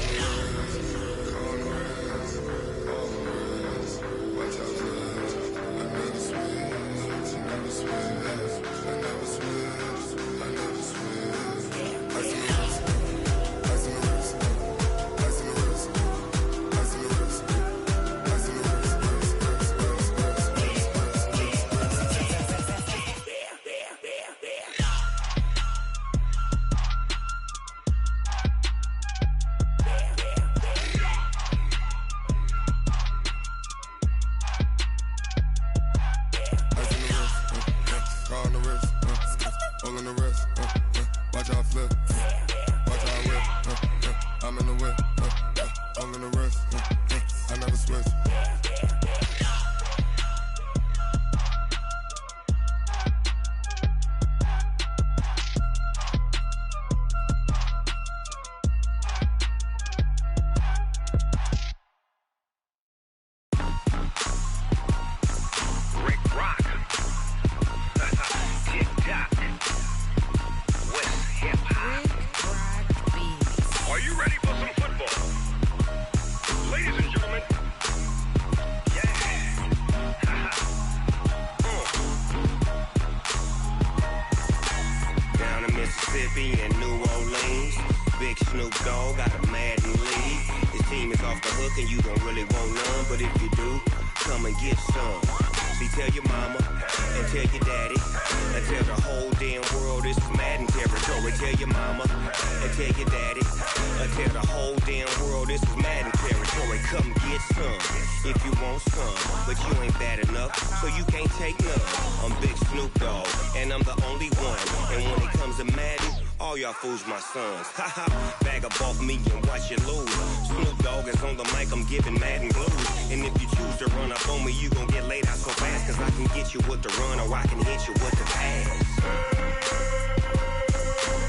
Fools my sons. Haha, bag up off me and watch you lose. Snoop Dogg is on the mic, I'm giving Madden blues. And if you choose to run up on me, you gon' get laid out so fast. Cause I can get you with the run or I can hit you with the pass.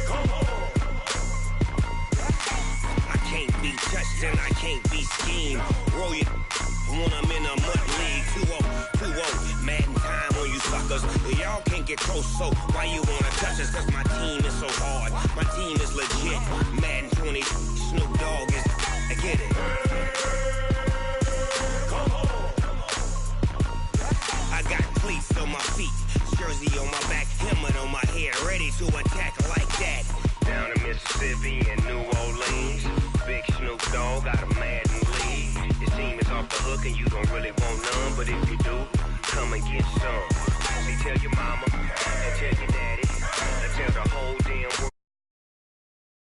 Come on. I can't be touched and I can't be schemed. Roll you when I'm in a mud league. 2-0, 2-0, Madden time on you suckers. Y'all can't get close, so why you wanna touch us? Cause my team is so hard. My team is legit. Madden 20, Snoop Dogg is. I get it. Come on. I got cleats on my feet, jersey on my back, helmet on my head, ready to attack like that. Down in Mississippi and New Orleans, big Snoop Dogg got a Madden league. Your team is off the hook and you don't really want none, but if you do, come and get some. See, tell your mama and tell your daddy and tell the whole damn world.